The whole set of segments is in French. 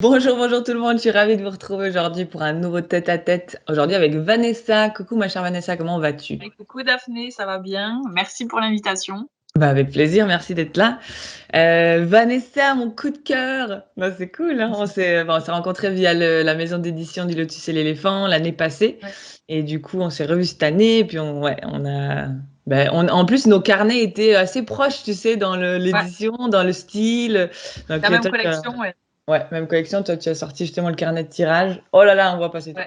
Bonjour, bonjour tout le monde, je suis ravie de vous retrouver aujourd'hui pour un nouveau tête-à-tête. Aujourd'hui avec Vanessa. Coucou ma chère Vanessa, comment vas-tu? Et coucou Daphné, ça va bien? Merci pour l'invitation. Bah avec plaisir, merci d'être là. Vanessa, mon coup de cœur. Bah, c'est cool, hein. On s'est rencontrés via la maison d'édition du Lotus et l'éléphant l'année passée. Ouais. Et du coup, on s'est revus cette année. Et puis, on a. En plus, nos carnets étaient assez proches, tu sais, dans Ouais, l'édition, dans le style. Donc, la même toi, collection, ouais. ouais, même collection. Toi, tu as sorti justement le carnet de tirage. Oh là là, on voit passer tout. Ouais.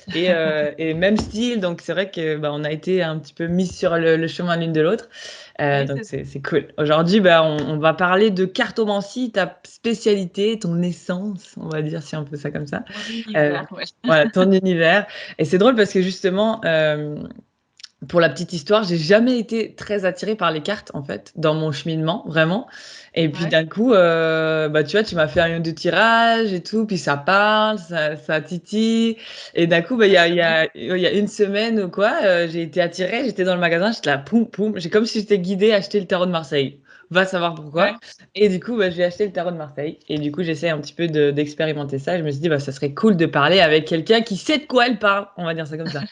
Voilà. Et même style. Donc, c'est vrai que on a été un petit peu mis sur le chemin l'une de l'autre. Oui, Donc, c'est ça. c'est cool. Aujourd'hui, on va parler de cartomancie, ta spécialité, ton essence, on va dire si on peut ça comme ça. Mon Euh, univers, ouais. voilà, ton univers. Et c'est drôle parce que justement, pour la petite histoire, j'ai jamais été très attirée par les cartes, en fait, dans mon cheminement, vraiment. Et puis Ouais. d'un coup, tu vois, tu m'as fait un de tirage et tout, puis ça parle, ça titille. Et d'un coup, Ah, c'est bien. il y a une semaine ou quoi, j'ai été attirée, j'étais dans le magasin, j'étais là, poum, poum. J'ai comme si j'étais guidée à acheter le tarot de Marseille. Va savoir pourquoi. Ouais. Et du coup, j'ai acheté le tarot de Marseille. Et du coup, j'essaie un petit peu d'expérimenter ça. Et je me suis dit, ça serait cool de parler avec quelqu'un qui sait de quoi elle parle. On va dire ça comme ça.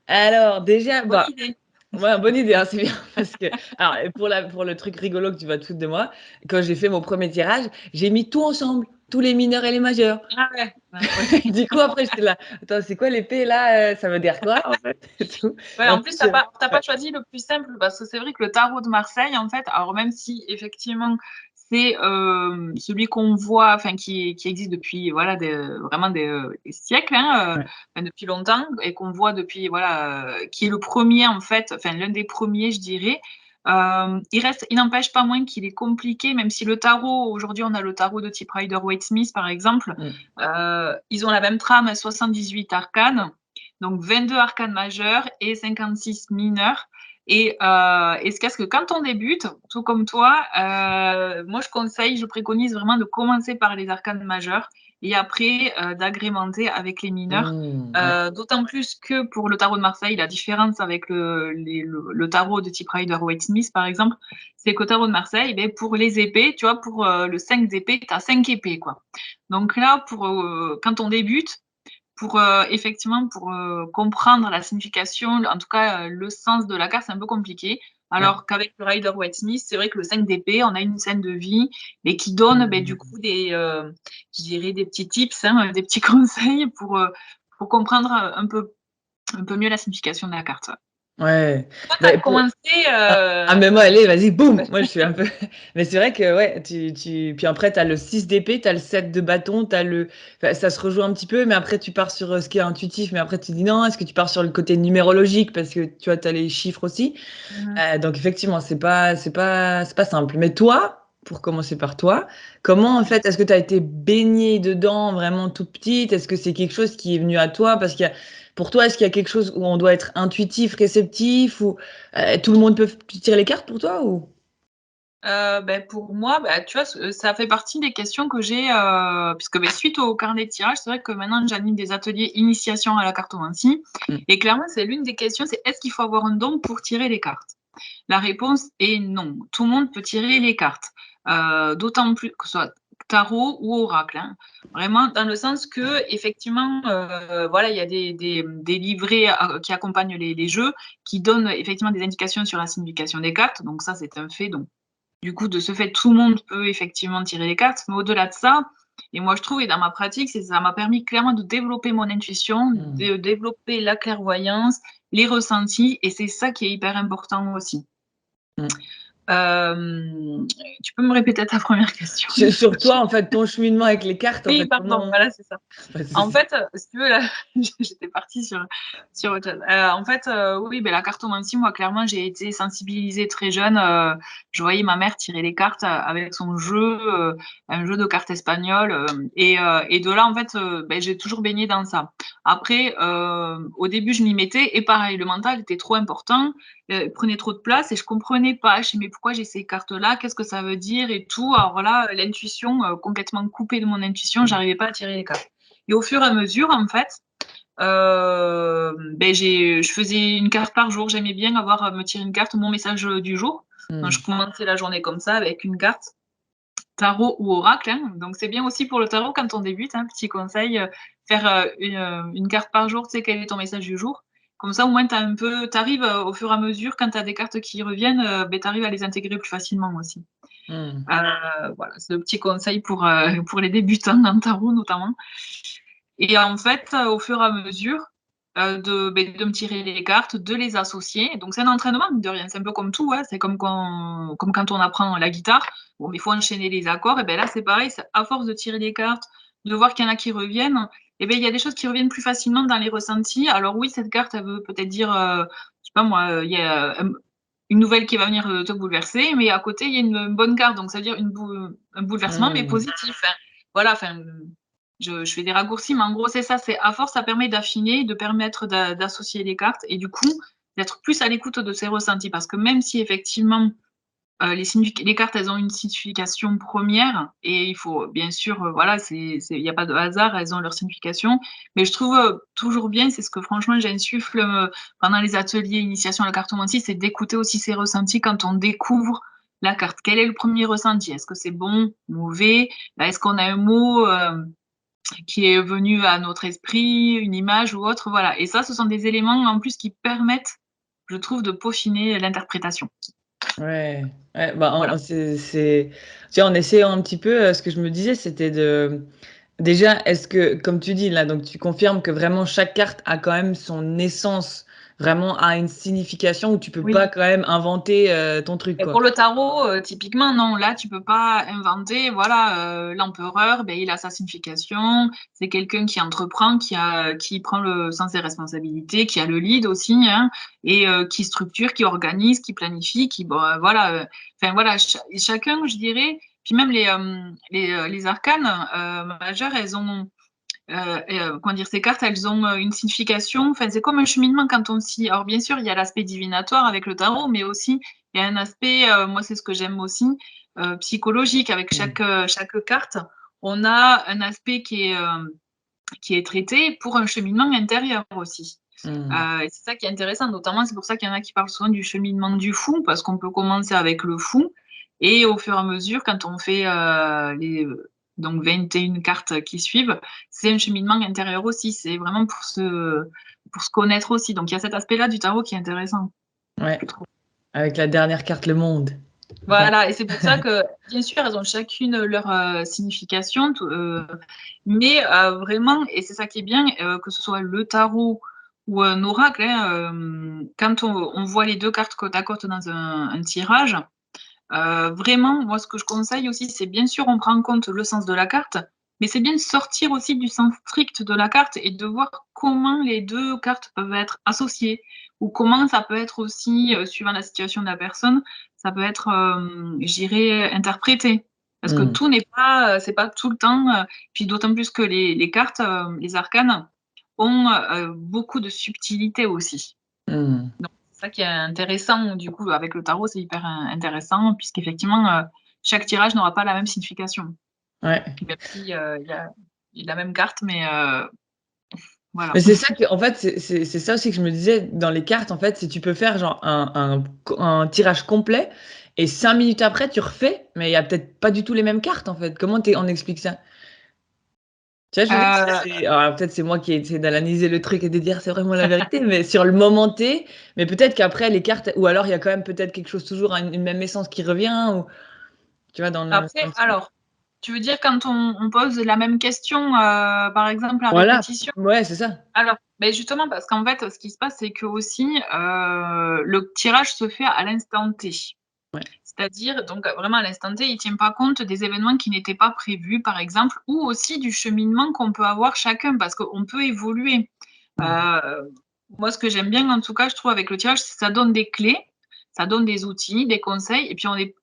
Alors, déjà, Bonne idée. ouais, bonne idée, hein, c'est bien parce que alors pour le truc rigolo que tu vas te foutre de moi, quand j'ai fait mon premier tirage, j'ai mis tout ensemble, tous les mineurs et les majeurs. Ah ouais, ouais, ouais. Du coup, après, j'étais là: «Attends, c'est quoi l'épée là, ça veut dire quoi en fait?» et tout Ouais, et en en plus, plus, t'as pas ouais. choisi le plus simple parce que c'est vrai que le tarot de Marseille, en fait, alors même si effectivement c'est celui qu'on voit, enfin qui existe depuis voilà vraiment des siècles, hein, Ouais. enfin, depuis longtemps et qu'on voit depuis voilà, qui est le premier en fait, enfin l'un des premiers, je dirais. Il n'empêche pas moins qu'il est compliqué, même si le tarot, aujourd'hui on a le tarot de type Rider-Waite-Smith par exemple, Mmh. ils ont la même trame, 78 arcanes, donc 22 arcanes majeurs et 56 mineurs. Et ce qu'est-ce que quand on débute, tout comme toi, moi je préconise vraiment de commencer par les arcanes majeurs et après d'agrémenter avec les mineurs. Mmh, ouais. D'autant plus que pour le tarot de Marseille, la différence avec le tarot de type Rider-Waite-Smith, par exemple, c'est qu'au tarot de Marseille, ben, pour les épées, tu vois, pour le 5 d'épée, tu as 5 épées, quoi. Donc là, quand on débute, pour effectivement, pour comprendre la signification, en tout cas le sens de la carte, c'est un peu compliqué. Ouais. Alors qu'avec le Rider-Waite-Smith, c'est vrai que le 5 d'épée, on a une scène de vie, mais qui donne du Mmh. coup je dirais des petits tips, hein, des petits conseils pour comprendre un peu mieux la signification de la carte. Ouais. Toi, tu as Beh, pour commencé. mais moi, allez, vas-y, boum! Moi, je suis un peu mais c'est vrai que, ouais, puis après, tu as le 6 d'épée, tu as le 7 de bâton, tu as ça se rejoint un petit peu, mais après tu pars sur, ce qui est intuitif, mais après tu dis: «Non, est-ce que tu pars sur le côté numérologique?» parce que, tu vois, tu as les chiffres aussi. Mmh. Donc effectivement, c'est pas simple. Mais toi, pour commencer par toi, comment en fait, est-ce que tu as été baignée dedans vraiment toute petite? Est-ce que c'est quelque chose qui est venu à toi? Parce qu'il y a pour toi, est-ce qu'il y a quelque chose où on doit être intuitif, réceptif ou, tout le monde peut f tirer les cartes pour toi ou? Pour moi, tu vois, ça fait partie des questions que j'ai, puisque, suite au carnet de tirage, c'est vrai que maintenant j'anime des ateliers initiation à la cartomancie Mmh. et clairement, c'est l'une des questions, c'est: «Est-ce qu'il faut avoir un don pour tirer les cartes?» La réponse est non. Tout le monde peut tirer les cartes, d'autant plus que ce soit tarot ou oracle, hein. Vraiment dans le sens qu'effectivement, voilà, il y a des livrets, qui accompagnent les jeux, qui donnent effectivement des indications sur la signification des cartes, donc ça, c'est un fait, donc du coup, de ce fait, tout le monde peut effectivement tirer les cartes, mais au-delà de ça, et moi je trouve, et dans ma pratique, ça m'a permis clairement de développer mon intuition, Mmh. de développer la clairvoyance, les ressentis, et c'est ça qui est hyper important aussi. Mmh. Hem, Tu peux me répéter ta première question? Sur toi, en fait, ton cheminement avec les cartes, en Oui, fait, pardon, comment voilà, c'est ça. pas de En souci. fait, si tu veux, là, j'étais partie sur autre chose. En fait, oui, la cartomancie, moi, clairement, j'ai été sensibilisée très jeune, je voyais ma mère tirer les cartes, avec son jeu, un jeu de cartes espagnoles, et de là, en fait, j'ai toujours baigné dans ça. Après, au début, je m'y mettais et pareil, le mental était trop important, prenait trop de place et je comprenais pas. Je dis: «Mais pourquoi j'ai ces cartes-là? Qu'est-ce que ça veut dire?» et tout. Alors là, l'intuition, complètement coupée de mon intuition, Mmh. j'arrivais pas à tirer les cartes. Et au fur et à mesure, en fait, je faisais une carte par jour. J'aimais bien avoir, me tirer une carte, mon message, du jour. Donc je Mmh. commençais la journée comme ça avec une carte. tarot ou oracle, hein. Donc c'est bien aussi pour le tarot quand on débute, hein, petit conseil, faire, une carte par jour, tu sais quel est ton message du jour. Comme ça, au moins, tu arrives, au fur et à mesure, quand tu as des cartes qui reviennent, tu arrives à les intégrer plus facilement aussi. Mmh. Voilà, c'est le petit conseil pour les débutants en tarot notamment. Et en fait, au fur et à mesure, de me tirer les cartes, de les associer. Donc c'est un entraînement, mine de rien. C'est un peu comme tout, hein. C'est comme quand on apprend la guitare. Bon, mais il faut enchaîner les accords. Et ben là, c'est pareil. À force de tirer les cartes, de voir qu'il y en a qui reviennent, et ben il y a des choses qui reviennent plus facilement dans les ressentis. Alors oui, cette carte, elle veut peut-être dire, je sais pas moi, il y a une nouvelle qui va venir te bouleverser, mais à côté, il y a une bonne carte. Donc ça veut dire un bouleversement, mais Mmh. positif, hein. Voilà, enfin, je fais des raccourcis, mais en gros, c'est ça. C'est à force, ça permet d'affiner, de permettre d'associer les cartes et du coup, d'être plus à l'écoute de ses ressentis. Parce que même si effectivement, les cartes, elles ont une signification première et il faut bien sûr, voilà, il y a pas de hasard, elles ont leur signification. Mais je trouve, toujours bien, c'est ce que franchement j'insuffle, pendant les ateliers initiation à la cartomancie, c'est d'écouter aussi ses ressentis quand on découvre la carte. Quel est le premier ressenti? Est-ce que c'est bon, mauvais? Est-ce qu'on a un mot, qui est venu à notre esprit, une image ou autre, voilà. Et ça, ce sont des éléments en plus qui permettent, je trouve, de peaufiner l'interprétation. Ouais, ouais, bah, Voilà. tu vois, en essayant un petit peu, ce que je me disais, c'était déjà, est-ce que, comme tu dis là, donc tu confirmes que vraiment chaque carte a quand même son essence, vraiment a une signification où tu peux pas Oui. quand même inventer, ton truc, Et quoi? pour le tarot, typiquement, non, là, tu peux pas inventer, voilà, l'empereur, ben, il a sa signification. C'est quelqu'un qui entreprend, qui prend le sens des responsabilités, qui a le lead aussi, hein, et qui structure, qui organise, qui planifie, qui, bon, voilà, enfin voilà, chacun, je dirais, puis même les arcanes majeures, elles ont comment dire, ces cartes, elles ont une signification. Enfin, c'est comme un cheminement quand on s'y. Alors, bien sûr, il y a l'aspect divinatoire avec le tarot, mais aussi, il y a un aspect, moi, c'est ce que j'aime aussi, psychologique. Avec Mmh. chaque carte, on a un aspect qui est traité pour un cheminement intérieur aussi. Mmh. Et c'est ça qui est intéressant, notamment, c'est pour ça qu'il y en a qui parlent souvent du cheminement du fou, parce qu'on peut commencer avec le fou, et au fur et à mesure, quand on fait donc 21 cartes qui suivent, c'est un cheminement intérieur aussi. C'est vraiment pour se connaître aussi. Donc il y a cet aspect-là du tarot qui est intéressant, Ouais, je trouve. avec la dernière carte, le monde. Enfin, Voilà, et c'est pour ça que, bien sûr, elles ont chacune leur signification, mais vraiment, et c'est ça qui est bien, que ce soit le tarot ou un oracle, hein, quand on voit les deux cartes côte à côte dans un tirage, vraiment, moi, ce que je conseille aussi, c'est bien sûr, on prend en compte le sens de la carte, mais c'est bien de sortir aussi du sens strict de la carte et de voir comment les deux cartes peuvent être associées ou comment ça peut être aussi, suivant la situation de la personne, ça peut être, je dirais, interprété. Parce que mmh. tout n'est pas, c'est pas tout le temps, puis d'autant plus que les cartes, les arcanes ont, beaucoup de subtilité aussi. Mmh. Donc c'est ça qui est intéressant du coup avec le tarot, c'est hyper intéressant puisqu'effectivement, chaque tirage n'aura pas la même signification. Ouais. Même si, il y a la même carte, mais voilà. Mais c'est ça que en fait, c'est ça aussi que je me disais dans les cartes, en fait, si tu peux faire genre un tirage complet et 5 minutes après tu refais, mais il y a peut-être pas du tout les mêmes cartes, en fait. Comment on explique ça? Tu vois, je veux dire, Heu, alors peut-être c'est moi qui ai essayé d'analyser le truc et de dire: «C'est vraiment la vérité», mais sur le moment T, mais peut-être qu'après les cartes ou alors il y a quand même peut-être quelque chose toujours une même essence qui revient ou tu vois après alors, tu veux dire quand on pose la même question, par exemple à voilà, répétition? ouais, c'est ça. Alors, beh, justement parce qu'en fait, ce qui se passe, c'est qu'aussi, le tirage se fait à l'instant T. Ouais. C'est-à-dire, donc vraiment à l'instant T, il tient pas compte des événements qui n'étaient pas prévus, par exemple, ou aussi du cheminement qu'on peut avoir chacun, parce qu'on peut évoluer. Mmh. Moi, ce que j'aime bien, en tout cas, je trouve avec le tirage, c'est que ça donne des clés, ça donne des outils, des conseils, et puis on est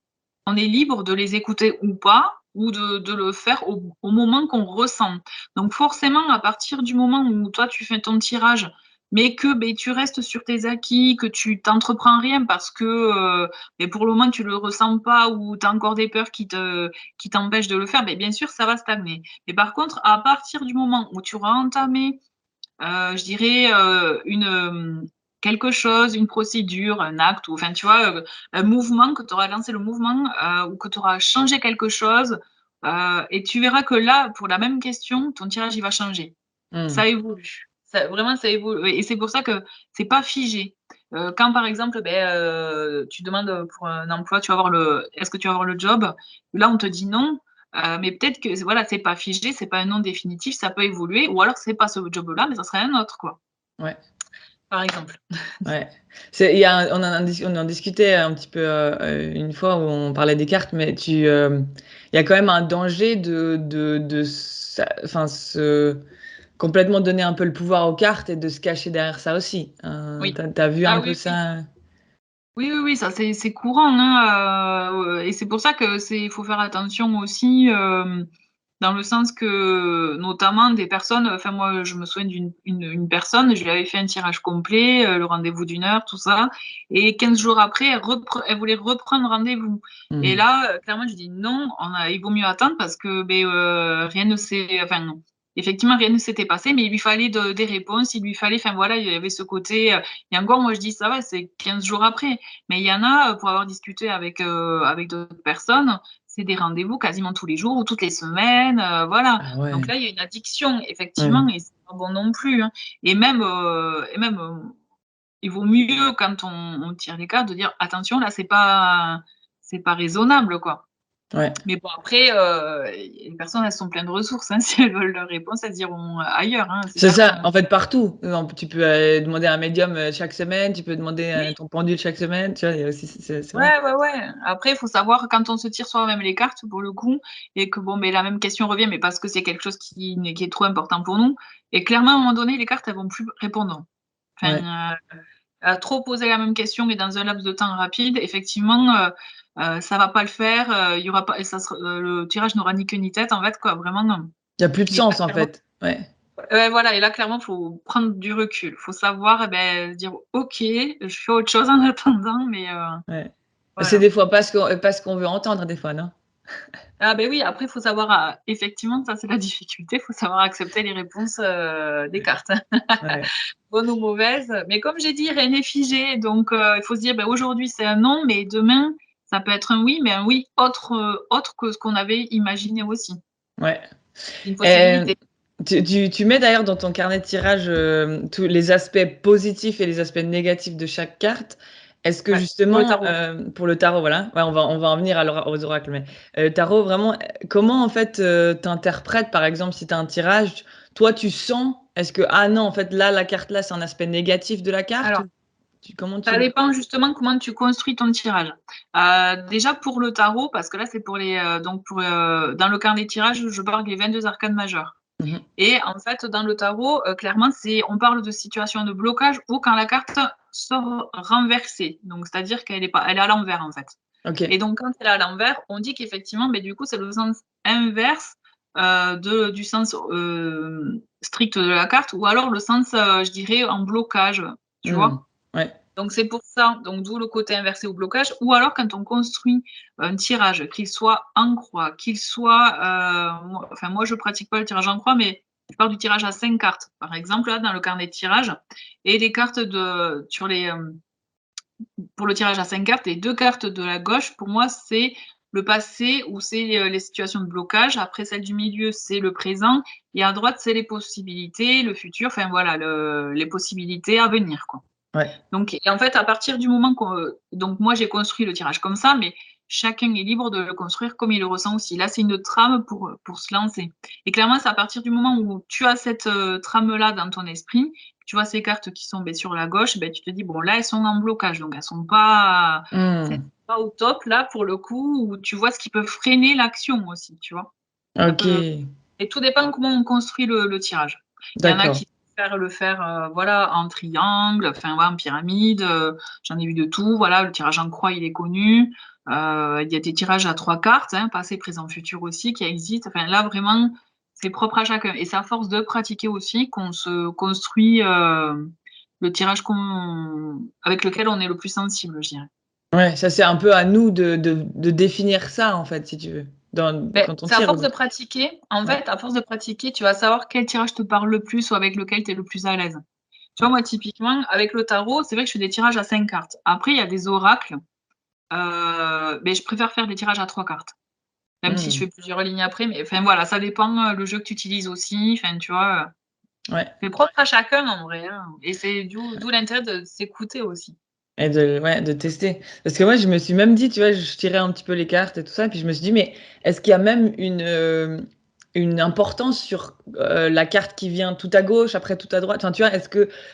libre de les écouter ou pas, ou de le faire au moment qu'on ressent. Donc forcément, à partir du moment où toi, tu fais ton tirage, mais que, beh, tu restes sur tes acquis, que tu t'entreprends rien parce que, beh, pour le moment, tu le ressens pas ou tu as encore des peurs qui t'empêchent de le faire, beh, bien sûr, ça va stagner. Mais par contre, à partir du moment où tu auras entamé, je dirais, quelque chose, une procédure, un acte, ou enfin, tu vois, un mouvement, que tu auras lancé le mouvement, ou que tu auras changé quelque chose, et tu verras que là, pour la même question, ton tirage, il va changer. Mmh. Ça évolue. Ça vraiment, ça évolue et c'est pour ça que c'est pas figé. Quand par exemple, tu demandes, pour un emploi, tu vas avoir le «Est-ce que tu vas avoir le job?» Là, on te dit «Non», mais peut-être que voilà, c'est pas figé, c'est pas un non définitif, ça peut évoluer ou alors c'est pas ce job-là, mais ça serait un autre, quoi, Ouais. par exemple. Ouais. C'est il y a un on en discutait un petit peu, une fois où on parlait des cartes, mais il y a quand même un danger de sa enfin, se complètement donner un peu le pouvoir aux cartes et de se cacher derrière ça aussi. Oui. Tu as vu un Ah peu oui, oui. ça? Oui, oui, oui, ça c'est courant, hein, et c'est pour ça que il faut faire attention aussi, dans le sens que, notamment des personnes, enfin moi je me souviens une personne, je lui avais fait un tirage complet, le rendez-vous d'1 heure, tout ça, et 15 jours après, elle voulait reprendre rendez-vous. Et Mmh. là, clairement je lui dis: «Non, il vaut mieux attendre parce que, rien ne s'est» enfin non, effectivement rien ne s'était passé, mais il lui fallait des réponses, il lui fallait, enfin voilà, il y avait ce côté, et encore moi je dis: «Ça va, c'est 15 jours après». Mais il y en a, pour avoir discuté avec d'autres personnes, c'est des rendez-vous quasiment tous les jours ou toutes les semaines, voilà. Ah Donc ouais. là, il y a une addiction Mmh. effectivement et c'est pas bon non plus, hein. Et même, il vaut mieux quand on tire les cartes de dire: «Attention, là, c'est pas raisonnable, quoi». Ouais. Mais bon après, les personnes, elles sont pleines de ressources, hein. Si elles veulent leurs réponses, elles iront ailleurs, hein, c'est C'est certain, ça, hein. en fait, partout. Exemple, tu peux, demander à un médium, chaque semaine, tu peux demander, Oui. ton pendule chaque semaine, tu vois? Il y a aussi c'est vrai. Ouais, ouais, ouais. Après, il faut savoir quand on se tire soi-même les cartes pour le coup et que bon, mais la même question revient, mais parce que c'est quelque chose qui est trop important pour nous et clairement, à un moment donné, les cartes, elles vont plus répondre. Ouais. Enfin, à trop poser la même question, mais dans un laps de temps rapide, effectivement, ça va pas le faire, il y aura pas et ça sera le tirage n'aura ni queue ni tête, en fait, quoi, vraiment non. Il y a plus de Mais là, sens, en clairement fait. Ouais. ouais, voilà et là, clairement, faut prendre du recul. Faut savoir, dire: «OK, je fais autre chose en attendant», mais Ouais. C'est voilà. des fois pas ce qu'on veut entendre des fois, non? Ah beh, oui, après il faut savoir, effectivement, ça c'est la difficulté, il faut savoir accepter les réponses, des cartes. Ouais. Bonnes ou mauvaises, mais comme j'ai dit, rien n'est figé, donc il faut se dire: «Bah, aujourd'hui c'est un non, mais demain ça peut être un oui, mais un oui autre que ce qu'on avait imaginé aussi». Ouais. C'est une Hem, possibilité. tu mets d'ailleurs dans ton carnet de tirage, tous les aspects positifs et les aspects négatifs de chaque carte. Est-ce que Ouais, pour le justement, tarot. pour le tarot, voilà, ouais, on va en venir à aux oracles, mais, tarot vraiment, comment en fait, tu interprètes par exemple si tu as un tirage, toi tu sens, est-ce que: «Ah non en fait là, la carte là, c'est un aspect négatif de la carte» Alors ou comment ça tu dépend justement comment tu construis ton tirage. Déjà pour le tarot, parce que là c'est pour les, donc pour, dans le carnet de tirage, je parle des 22 arcanes majeures. mmh mh. Et en fait, dans le tarot, clairement, on parle de situation de blocage ou quand la carte sort renversée. Donc c'est-à-dire elle est à l'envers, en fait. Et OK. donc quand elle est à l'envers, on dit qu'effectivement, beh, du coup, c'est le sens inverse, du sens, strict de la carte ou alors le sens, je dirais en blocage, tu Mmh. vois? Ouais. Donc c'est pour ça, donc d'où le côté inversé ou blocage ou alors quand on construit un tirage, qu'il soit en croix, qu'il soit, moi je pratique pas le tirage en croix, mais je parle du tirage à 5 cartes. Par exemple, là, dans le carnet de tirage et les cartes pour le tirage à 5 cartes, les 2 cartes de la gauche, pour moi, c'est le passé ou c'est, les situations de blocage. Après celle du milieu, c'est le présent et à droite, c'est les possibilités, le futur, enfin voilà, les possibilités à venir, quoi. Ouais. Donc et en fait, à partir du moment donc moi j'ai construit le tirage comme ça, mais chacun est libre de le construire comme il le ressent aussi. Là, c'est une trame pour se lancer et clairement, c'est à partir du moment où tu as cette, trame-là dans ton esprit, tu vois ces cartes qui sont, beh, sur la gauche, beh, tu te dis: «Bon là, elles sont en blocage, donc elles sont pas c'est Mmh. pas au top là pour le coup» ou tu vois ce qui peut freiner l'action aussi, tu vois? Ça peut OK. et tout dépend comment on construit le tirage. Il y en a D'accord. qui préfèrent le faire, voilà, en triangle, enfin, ouais, en pyramide, j'en ai vu de tout, voilà, le tirage en croix, il est connu. Il y a des tirages à 3 cartes, hein, passé, présent, futur aussi qui existent. Enfin, là, vraiment, c'est propre à chacun et c'est à force de pratiquer aussi qu'on se construit, le tirage avec lequel on est le plus sensible, je dirais. Ouais, ça c'est un peu à nous de définir ça en fait, si tu veux, Beh, quand on c'est à tire force ou de pratiquer, en ouais. fait, à force de pratiquer, tu vas savoir quel tirage te parle le plus ou avec lequel tu es le plus à l'aise. Tu vois, moi, typiquement, avec le tarot, c'est vrai que je fais des tirages à 5 cartes. Après, il y a des oracles, mais je préfère faire des tirages à 3 cartes. Même si je Mmh. fais plusieurs lignes après, mais enfin voilà, ça dépend, le jeu que tu utilises aussi, enfin tu vois? Ouais. C'est propre à chacun en vrai, hein, et c'est d'où l'intérêt de s'écouter aussi. Et de tester. Parce que moi, je me suis même dit, tu vois, je tirais un petit peu les cartes et tout ça, puis je me suis dit, mais est-ce qu'il y a même une importance sur la carte qui vient tout à gauche, après tout à droite? Enfin, tu vois,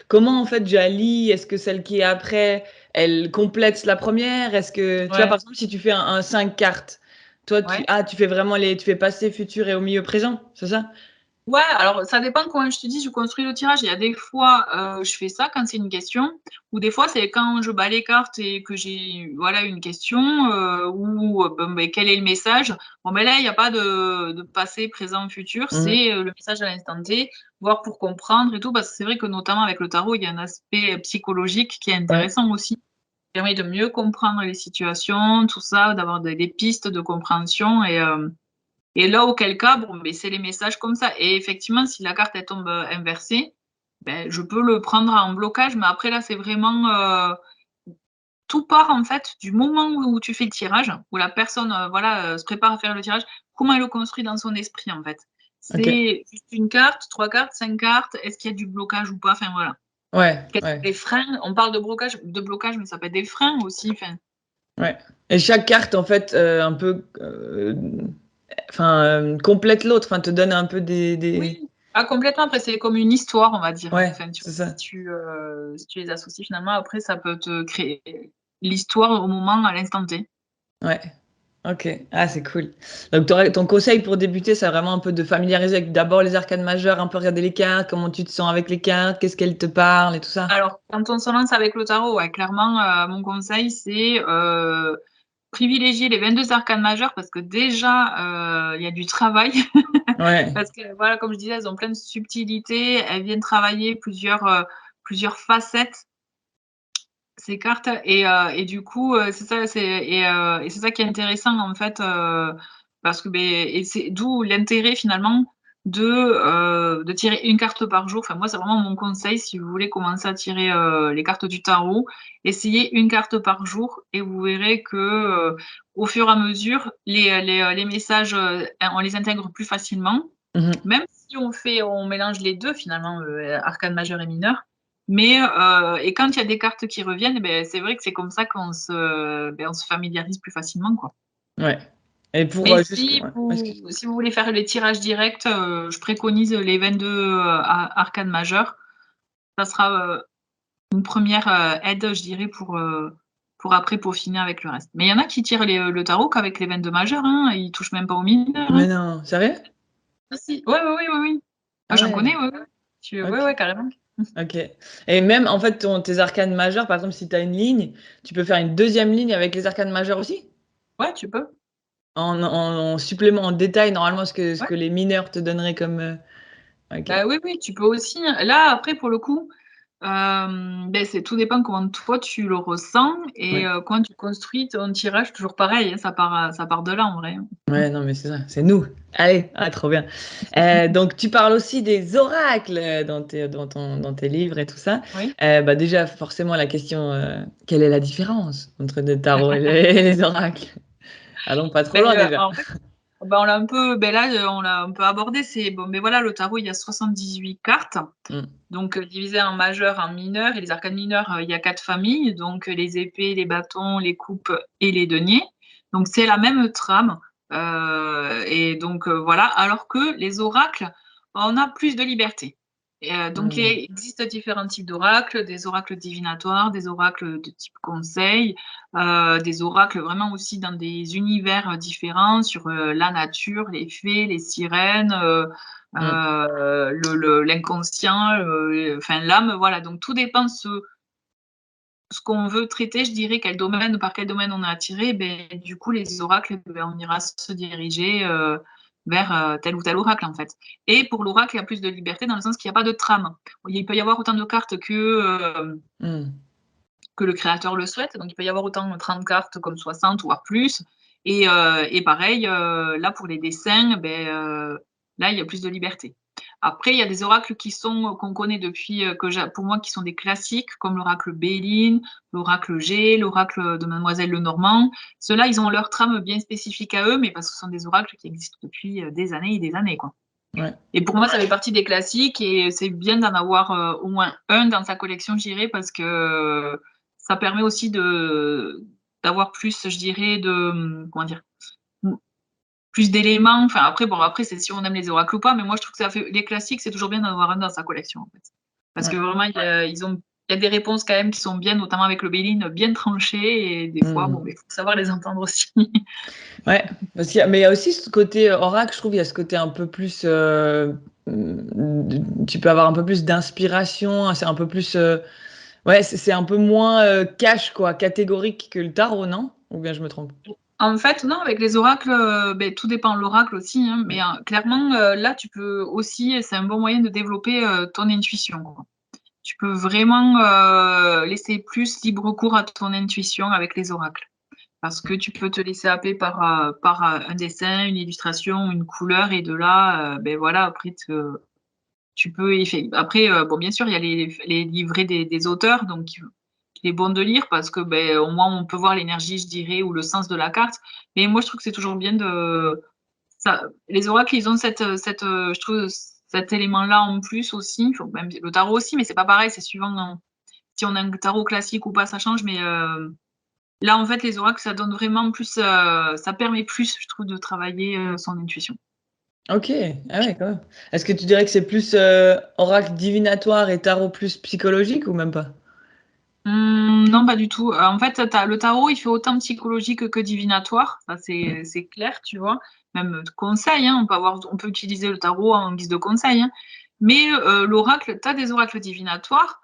comment en fait je la lis? Est-ce que celle qui est après, elle complète la première? Est-ce que, tu vois, par Ouais, exemple, si tu fais un 5 cartes, toi, ouais. tu fais vraiment tu fais passé, futur et au milieu présent, c'est ça? Ouais, alors ça dépend comment je te dis, je construis le tirage. Il y a des fois, je fais ça quand c'est une question, ou des fois c'est quand je bats les cartes et que j'ai, voilà, une question, ou, bon, beh, quel est le message? Bon, ben là, il y a pas de passé, présent, futur, Mhm. c'est, le message à l'instant T, voir pour comprendre et tout. Parce que c'est vrai que notamment avec le tarot, il y a un aspect, psychologique qui est Ouais, intéressant aussi. Ça permet de mieux comprendre les situations, tout ça, d'avoir des pistes de compréhension et là, auquel cas, bon, beh, c'est les messages comme ça et effectivement, si la carte, elle tombe, inversée, beh, je peux le prendre en blocage, mais après là, c'est vraiment, tout part en fait du moment où tu fais le tirage, où la personne, voilà, se prépare à faire le tirage, comment elle le construit dans son esprit, en fait. ok. C'est juste 1 carte, 3 cartes, 5 cartes, est-ce qu'il y a du blocage ou pas? Enfin voilà. Ouais, Quels sont ouais. les freins? On parle de blocage, mais ça peut être des freins aussi, enfin Ouais. Et chaque carte, en fait, un peu, enfin, complète l'autre, enfin, te donne un peu des... oui, ah complètement, après c'est comme une histoire, on va dire. Ouais, Enfin, tu vois, c'est ça. si tu les associes finalement, après ça peut te créer l'histoire au moment, à l'instant T. Ouais. Ok. Ah, c'est cool. Donc, ton conseil pour débuter, c'est vraiment un peu de familiariser avec d'abord les arcanes majeures, un peu regarder les cartes, comment tu te sens avec les cartes, qu'est-ce qu'elles te parlent et tout ça. Alors, quand on se lance avec le tarot, ouais, clairement, mon conseil, c'est, privilégier les 22 arcanes majeures parce que déjà, il y a du travail. Ouais. Parce que voilà, comme je disais, elles ont plein de subtilités, elles viennent travailler plusieurs facettes, ces cartes et du coup, c'est ça, et c'est ça qui est intéressant en fait, parce que beh et c'est d'où l'intérêt finalement de tirer une carte par jour. Enfin moi, c'est vraiment mon conseil si vous voulez commencer à tirer, les cartes du tarot. Essayez une carte par jour et vous verrez que, au fur et à mesure, les messages, on les intègre plus facilement. Mhm. Même si on mélange les 2 finalement, arcane majeur et mineur, mais et quand il y a des cartes qui reviennent, beh, c'est vrai que c'est comme ça on se familiarise plus facilement, quoi. Ouais. Et pour Mais juste. Ouais. Excuse. si vous voulez faire les tirages directs, je préconise les 22, arcanes majeures. Ça sera, une première aide, je dirais, pour après peaufiner avec le reste. Mais il y en a qui tirent le tarot qu'avec les 22 majeurs, hein, ils touchent même pas aux mineurs, Mais hein. non, sérieux? Ah si, ouais, ouais, oui, oui, oui. Ah Ah j'en ouais. connais, ouais, ouais. Ouais, Ok. ouais, carrément. Ok. Et même, en fait, tes arcanes majeures, par exemple, si tu as une ligne, tu peux faire une deuxième ligne avec les arcanes majeures aussi? Ouais, tu peux. En supplément, en détail, normalement, ce Ouais. que les mineurs te donneraient comme. Ok. Bah, oui, oui, tu peux aussi, hein. Là, après, pour le coup, beh, c'est tout dépend comment toi tu le ressens et Ouais. quand tu construis ton tirage, toujours pareil, hein, ça part de là, en vrai, hein. Ouais, non, mais c'est ça, c'est nous. Allez, ah, trop bien. Donc, tu parles aussi des oracles dans tes livres et tout ça. Oui. Bah, déjà, forcément, la question, quelle est la différence entre le tarot et et les oracles? Allons pas trop Beh, loin déjà. en fait, bah, on l'a un peu beh, là, on l'a un peu abordé, c'est bon, mais voilà, le tarot, il y a 78 cartes, Mm, donc divisées en majeur, en mineur et les arcanes mineurs, il y a 4 familles, donc les épées, les bâtons, les coupes et les deniers. Donc c'est la même trame, et donc voilà. Alors que les oracles, on a plus de liberté et donc il mm, existe différents types d'oracles, des oracles divinatoires, des oracles de type conseil, des oracles vraiment aussi dans des univers différents sur, la nature, les fées, les sirènes, mm, le l'inconscient, enfin l'âme, voilà. Donc tout dépend ce qu'on veut traiter, je dirais, par quel domaine on est attiré, beh, du coup, les oracles, beh, on ira se diriger, vers, tel ou tel oracle, en fait. Et pour l'oracle, il y a plus de liberté dans le sens qu'il y a pas de trame. Il peut y avoir autant de cartes mm. que le créateur le souhaite, donc il peut y avoir autant 30 cartes comme 60 voire plus et pareil, là, pour les dessins, beh, là, il y a plus de liberté. Après, il y a des oracles qu'on connaît depuis, pour moi, qui sont des classiques, comme l'oracle Béline, l'oracle G, l'oracle de Mademoiselle Lenormand. Ceux-là, ils ont leur trame bien spécifique à eux, mais parce que ce sont des oracles qui existent depuis des années et des années, quoi. Ouais. Et pour moi, ça fait partie des classiques et c'est bien d'en avoir au moins un dans sa collection, je dirais, parce que ça permet aussi d'avoir plus, je dirais, comment dire, plus d'éléments. Enfin, après, c'est si on aime les oracles ou pas, mais moi, je trouve que les classiques, c'est toujours bien d'en avoir un dans sa collection, en fait. Parce que vraiment, il y a des réponses quand même qui sont bien, notamment avec le Béline, bien tranchées, et des fois, bon, il faut savoir les entendre aussi. Ouais, mais il y a aussi ce côté oracle, je trouve, il y a ce côté un peu plus, tu peux avoir un peu plus d'inspiration, c'est un peu plus, ouais, c'est un peu moins cash, quoi, catégorique que le tarot, non? Ou bien je me trompe? En fait, non, avec les oracles, tout dépend de l'oracle aussi, hein, mais clairement, là, tu peux aussi, c'est un bon moyen de développer ton intuition, quoi. Tu peux vraiment laisser plus libre cours à ton intuition avec les oracles. Parce que tu peux te laisser happer par un dessin, une illustration, une couleur, et de là, voilà, après, tu peux. Après, bon, bien sûr, il y a les livrets des auteurs, donc il est bon de lire parce que au moins on peut voir l'énergie, je dirais, ou le sens de la carte. Mais moi, je trouve que c'est toujours bien les oracles, ils ont je trouve, cet élément-là en plus aussi. Même le tarot aussi, mais c'est pas pareil, c'est suivant si on a un tarot classique ou pas, ça change. Mais là, en fait, les oracles, ça donne vraiment plus, ça permet plus, je trouve, de travailler son intuition. Ok, ah ouais, quand même. Est-ce que tu dirais que c'est plus oracle divinatoire et tarot plus psychologique ou même pas? Non, pas du tout. En fait, le tarot, il fait autant psychologique que divinatoire. Ça, c'est clair, tu vois. Même de conseil, hein, on peut utiliser le tarot en guise de conseil, hein. Mais l'oracle, tu as des oracles divinatoires,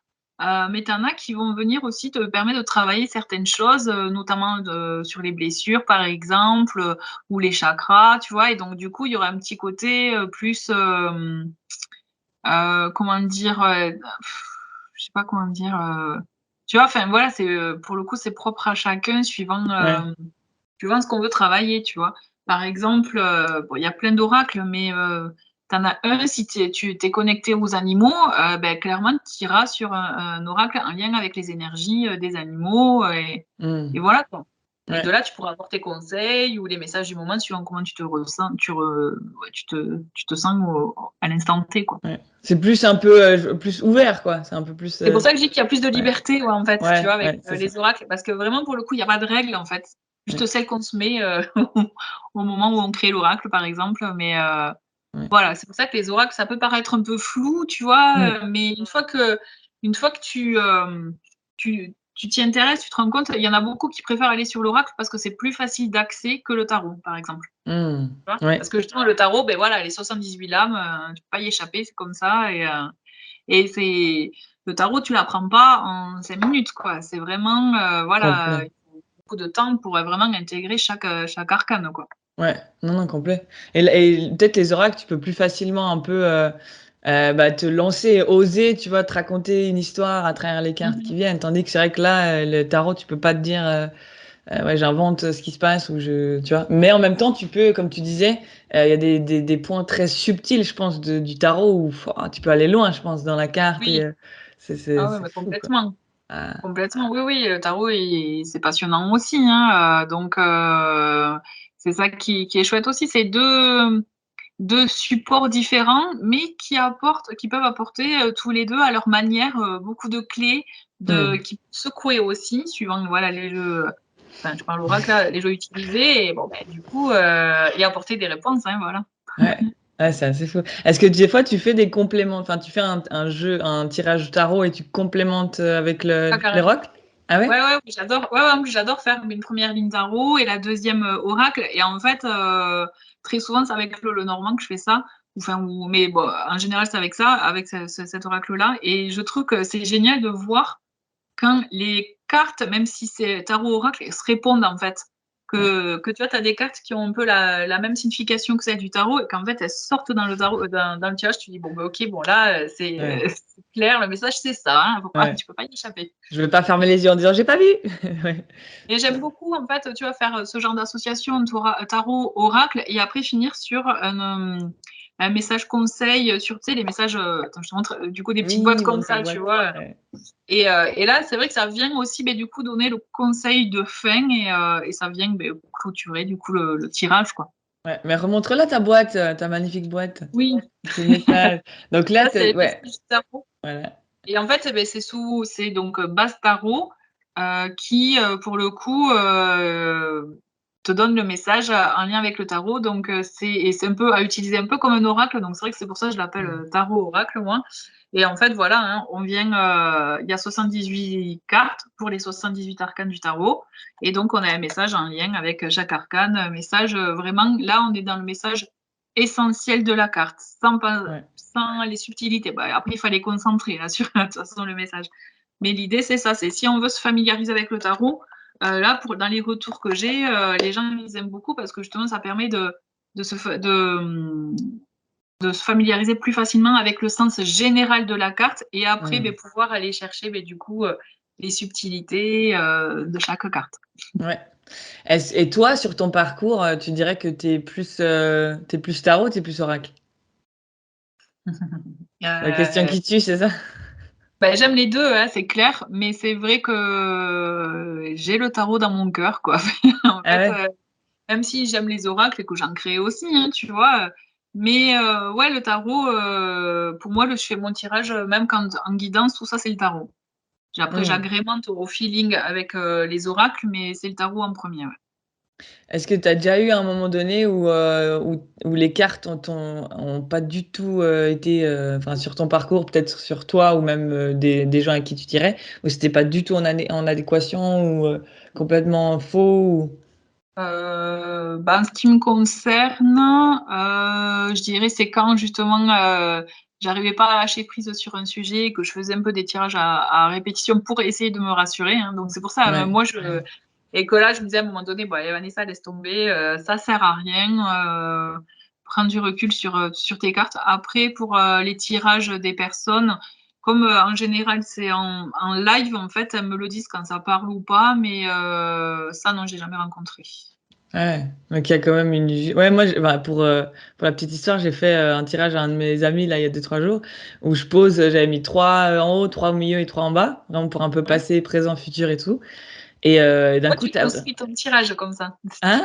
mais tu en as qui vont venir aussi te permettre de travailler certaines choses, notamment sur les blessures, par exemple, ou les chakras, tu vois. Et donc, du coup, il y aura un petit côté plus, comment dire, je sais pas comment dire. Tu vois, enfin voilà, pour le coup, c'est propre à chacun Ouais. suivant ce qu'on veut travailler, tu vois. Par exemple, bon, il y a plein d'oracles, mais tu en as un, si tu t'es connecté aux animaux, clairement, tu iras sur un oracle en lien avec les énergies des animaux, et Hmm. voilà, quoi. Et de Ouais. là, tu pourras avoir tes conseils ou les messages du moment suivant comment tu te ressens, ouais, tu te sens à l'instant T, quoi. Ouais. C'est plus un peu plus ouvert, quoi. C'est un peu plus. C'est pour ça que je dis qu'il y a plus de Ouais, liberté, ouais, en fait, tu ouais, vois, avec ouais, c'est ça. les oracles, parce que vraiment, pour le coup, il n'y a pas de règles, en fait. Ouais, Juste celles qu'on se met au moment où on crée l'oracle, par exemple. Mais ouais. voilà, c'est pour ça que les oracles, ça peut paraître un peu flou, tu Hmm. vois, mais une fois que tu t'y intéresses, tu te rends compte, il y en a beaucoup qui préfèrent aller sur l'oracle parce que c'est plus facile d'accès que le tarot, par exemple. Hmm. Tu vois, Ouais. parce que justement, le tarot, voilà, les 78 lames, tu peux pas y échapper, c'est comme ça. Et le tarot, tu l'apprends pas en 5 minutes, quoi. C'est vraiment, voilà, Complet. il faut beaucoup de temps pour vraiment intégrer chaque arcane, quoi. Ouais, non, non, complet. Et peut-être les oracles, tu peux plus facilement un peu te lancer, oser, tu vois, te raconter une histoire à travers les cartes Mmh. qui viennent. Tandis que c'est vrai que là, le tarot, tu peux pas te dire, ouais, j'invente ce qui se passe ou tu vois. Mais en même temps, tu peux, comme tu disais, il y a des points très subtils, je pense, du tarot où tu peux aller loin, je pense, dans la carte et Oui. Ah ouais, c'est mais fou, quoi. complètement. Ah, Complètement, oui, oui, le tarot, c'est passionnant aussi, hein, donc c'est ça qui est chouette aussi. C'est deux supports différents, mais qui peuvent apporter tous les deux à leur manière beaucoup de clés hmm. qui peuvent secouer aussi, suivant voilà, les jeux. Enfin, je parle l'oracle là, les jeux utilisés, et bon, du coup, et apporter des réponses, hein, voilà. Ouais, ouais, c'est assez fou. Est-ce que des fois tu fais des compléments, enfin tu fais un jeu, un tirage tarot et tu complémentes avec Ah, les carrément. rocks? Ah ouais? Ouais, ouais, oui, j'adore. Ouais, ouais, en plus, j'adore faire une première ligne tarot et la deuxième oracle. Et en fait, très souvent, c'est avec le normand que je fais ça. Enfin, mais bon, en général, c'est avec ça, avec cet oracle-là. Et je trouve que c'est génial de voir quand les cartes, même si c'est tarot oracle, elles se répondent en fait. Ouais. Que tu vois, tu as des cartes qui ont un peu la même signification que celle du tarot et qu'en fait elles sortent dans le tarot, dans le tirage, tu dis bon, ok, bon là, Ouais. c'est clair, le message c'est ça, hein, Ouais. tu peux pas y échapper. Je vais pas fermer les yeux en disant j'ai pas vu. Ouais. Et j'aime beaucoup, en fait, tu vas faire ce genre d'association tarot, oracle, et après finir sur un message conseil sur, tu sais, les messages, attends, je te montre, du coup, des petites Oui, boîtes comme dans ta ça, tu boîte. vois. Ouais. Et là, c'est vrai que ça vient aussi, du coup, donner le conseil de fin et ça vient clôturer, du coup, le tirage, quoi. Ouais. Mais remontre-la ta boîte, ta magnifique boîte. Oui, Tes messages. Donc là, ça, c'est les ouais, messages tarot. voilà. Et en fait, c'est donc Base Tarot qui, pour le coup, te donne le message en lien avec le tarot. Donc, c'est un peu à utiliser un peu comme un oracle. Donc, c'est vrai que c'est pour ça que je l'appelle tarot oracle, moi. Et en fait, voilà, hein, il y a 78 cartes pour les 78 arcanes du tarot. Et donc, on a un message en lien avec chaque arcane. Un message vraiment, là, on est dans le message essentiel de la carte, Ouais. sans les subtilités. Après, il fallait concentrer là, sur de toute façon, le message. Mais l'idée, c'est ça, c'est si on veut se familiariser avec le tarot, là, dans les retours que j'ai, les gens ils aiment beaucoup parce que justement, ça permet de, se, de se familiariser plus facilement avec le sens général de la carte et après pouvoir aller chercher du coup les subtilités de chaque carte. Ouais. Et toi, sur ton parcours, tu dirais que t'es plus tarot, t'es plus oracle? La question Euh, qui tue, c'est ça? J'aime les deux, hein, c'est clair, mais c'est vrai que j'ai le tarot dans mon cœur, quoi. En Ah fait, ouais? même si j'aime les oracles et que j'en crée aussi, hein, tu vois. Mais ouais, le tarot, pour moi, je fais mon tirage, même quand en guidance, tout ça, c'est le tarot. Après, Hmm. j'agrémente au feeling avec les oracles, mais c'est le tarot en premier. Ouais. Est-ce que tu as déjà eu un moment donné où les cartes ont pas du tout été, enfin, sur ton parcours, peut-être sur toi ou même des gens à qui tu tirais, où c'était pas du tout en adéquation ou complètement faux ou... En ce qui me concerne, je dirais c'est quand justement j'arrivais pas à lâcher prise sur un sujet et que je faisais un peu des tirages à répétition pour essayer de me rassurer. Hein. Donc c'est pour ça, Ouais. moi et que là je me disais à un moment donné, bon, allez, Vanessa, laisse tomber, ça sert à rien. Prends du recul sur tes cartes. Après pour les tirages des personnes. Comme en général c'est en live, en fait, elles me le disent quand ça parle ou pas, mais ça, non, j'ai jamais rencontré. Ouais, donc il y a quand même une... Ouais, moi, bah, pour la petite histoire, j'ai fait un tirage à un de mes amis, là, il y a 2 3 jours, où je pose, j'avais mis 3 en haut, 3 au milieu et 3 en bas, vraiment pour un peu Ouais. passé, présent, futur et tout. Et d'un Toi, coup, tu construis ton tirage comme ça. Hein?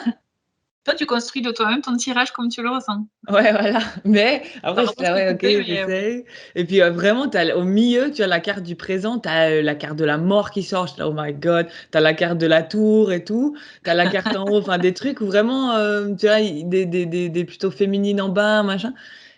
Toi, tu construis de toi-même ton tirage comme tu le ressens. Ouais, voilà. Mais après, Pardon, j'étais je là, t'ai ouais, ok, coupé, mais j'essaye. Et puis vraiment, au milieu, tu as la carte du présent, tu as la carte de la mort qui sort. J'étais là, oh my God. Tu as la carte de la tour et tout. Tu as la carte en haut, enfin des trucs où vraiment, tu vois, des plutôt féminines en bas, machin.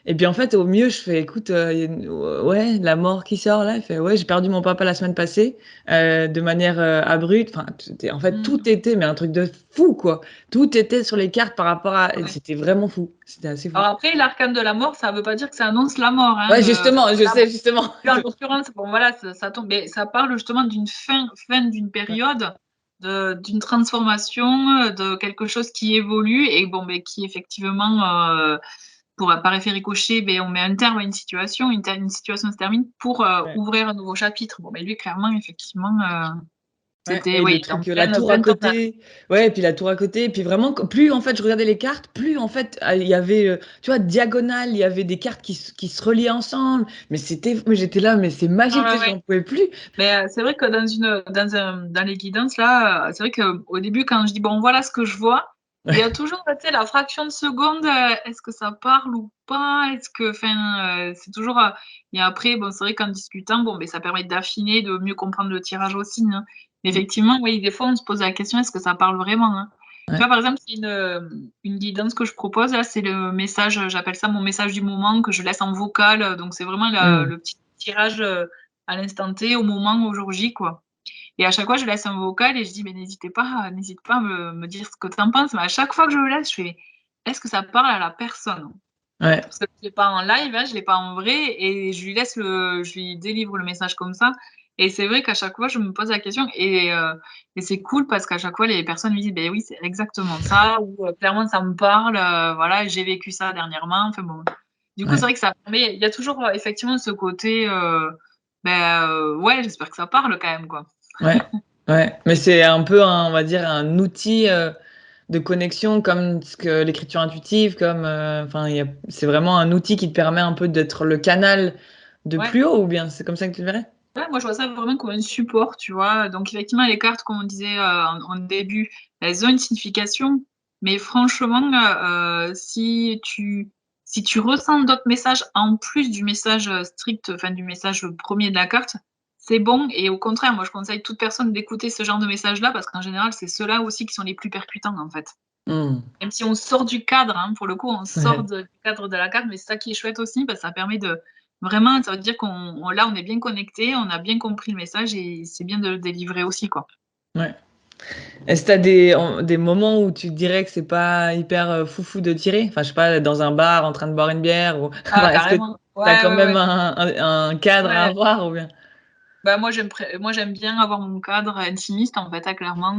Et puis en fait, au milieu, je fais, écoute, ouais, la mort qui sort là. Il fait, ouais, j'ai perdu mon papa la semaine passée de manière abrupte. Enfin, en fait, tout Mm. était, mais un truc de fou, quoi. Tout était sur les cartes par rapport à. Ouais. C'était vraiment fou. C'était assez fou. Alors après, l'arcane de la mort, ça ne veut pas dire que ça annonce la mort. Hein. Ouais, Enfin, justement, je là, sais, justement. en l'occurrence, bon voilà, ça tombe, mais ça parle justement d'une fin d'une Ouais, période, d'une transformation, de quelque chose qui évolue et bon, mais qui effectivement, par effet ricochet, on met un terme à une situation, une situation se termine pour ouais. ouvrir un nouveau chapitre. Bon, mais lui, clairement, effectivement, Ouais, c'était, et le oui, en truc, la pleine, tour à pleine tournade. côté. Ouais, et puis la tour à côté. Et puis vraiment, plus en fait je regardais les cartes, plus en fait il y avait, tu vois, diagonale, il y avait des cartes qui se reliaient ensemble. Mais j'étais là, mais c'est Ah magique, tu ouais, sais, ouais. j'en pouvais plus. Mais c'est vrai que dans les guidances, là, c'est vrai qu'au début, quand je dis, bon, voilà ce que je vois, il y a toujours, tu sais, la fraction de seconde, est-ce que ça parle ou pas? Est-ce que, enfin, c'est toujours, et après, bon, c'est vrai qu'en discutant, bon, ça permet d'affiner, de mieux comprendre le tirage aussi, hein. Mais Mm. effectivement, oui, des fois, on se pose la question, est-ce que ça parle vraiment, hein? Tu Ouais. vois, par exemple, c'est une guidance que je propose, là, c'est le message, j'appelle ça mon message du moment, que je laisse en vocal. Donc, c'est vraiment Mm. le petit tirage à l'instant T, au moment, au jour J, quoi. Et à chaque fois, je laisse un vocal et je dis, mais n'hésite pas à me dire ce que tu en penses. Mais à chaque fois que je le laisse, je fais, est-ce que ça parle à la personne? Ouais. Parce que je ne l'ai pas en live, hein, je ne l'ai pas en vrai, et je lui délivre le message comme ça. Et c'est vrai qu'à chaque fois, je me pose la question, et c'est cool parce qu'à chaque fois, les personnes me disent, ben oui, c'est exactement ça, ou clairement, ça me parle, voilà, j'ai vécu ça dernièrement. Enfin bon. Du coup, c'est Ouais. vrai que ça permet, il y a toujours effectivement ce côté, ouais, j'espère que ça parle quand même, quoi. Ouais. Ouais. Mais c'est un peu, on va dire, un outil. de connexion comme l'écriture intuitive, comme, c'est vraiment un outil qui te permet un peu d'être le canal de Ouais. plus haut, ou bien c'est comme ça que tu le verrais? Ouais, moi, je vois ça vraiment comme un support, tu vois. Donc, effectivement, les cartes, comme on disait en début, elles ont une signification. Mais franchement, si tu ressens d'autres messages en plus du message strict, enfin du message premier de la carte, c'est bon. Et au contraire, moi, je conseille toute personne d'écouter ce genre de message-là parce qu'en général, c'est ceux-là aussi qui sont les plus percutants, en fait. Mmh. Même si on sort du cadre, hein, pour le coup, on sort Ouais. du cadre de la carte, mais c'est ça qui est chouette aussi, parce que ça permet de vraiment, ça veut dire là, on est bien connecté, on a bien compris le message et c'est bien de le délivrer aussi, quoi. Ouais. Est-ce que tu as des moments où tu dirais que c'est pas hyper foufou de tirer? Enfin, je sais pas, dans un bar en train de boire une bière, ou Ah, enfin, est-ce que tu carrément. as Ouais, quand ouais, même ouais. un cadre à Ouais. avoir, ou bien? Bah, moi, j'aime bien avoir mon cadre intimiste, en fait, hein, clairement,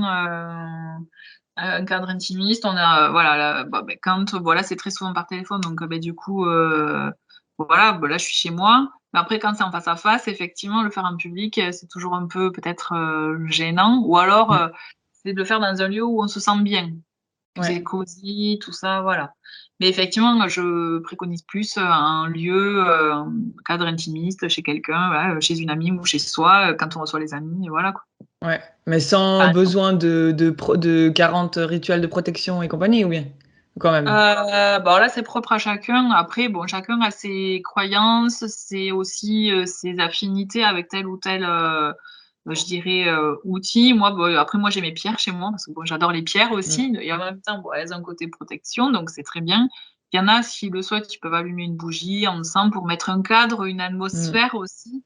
un cadre intimiste. On a, voilà, quand, voilà, c'est très souvent par téléphone, donc, du coup, voilà, là, je suis chez moi. Mais après, quand c'est en face à face, effectivement, le faire en public, c'est toujours un peu peut-être gênant. Ou alors, Mmh. c'est de le faire dans un lieu où on se sent bien, que Ouais. c'est cosy, tout ça, voilà. Mais effectivement, je préconise plus un lieu, un cadre intimiste chez quelqu'un, voilà, chez une amie ou chez soi, quand on reçoit les amis, et voilà, quoi. Ouais, mais sans Par besoin de 40 rituels de protection et compagnie, ou bien? Quand même? Bah, là, c'est propre à chacun. Après, bon, chacun a ses croyances, c'est aussi, ses affinités avec tel ou tel, je dirais, outil. Moi, bon, après moi, j'ai mes pierres chez moi parce que, bon, j'adore les pierres Mmh. aussi et en même temps, bon, elles ont un côté protection, donc c'est très bien. Il y en a, s'ils le souhaitent, ils peuvent allumer une bougie ensemble pour mettre un cadre, une Mmh. atmosphère aussi.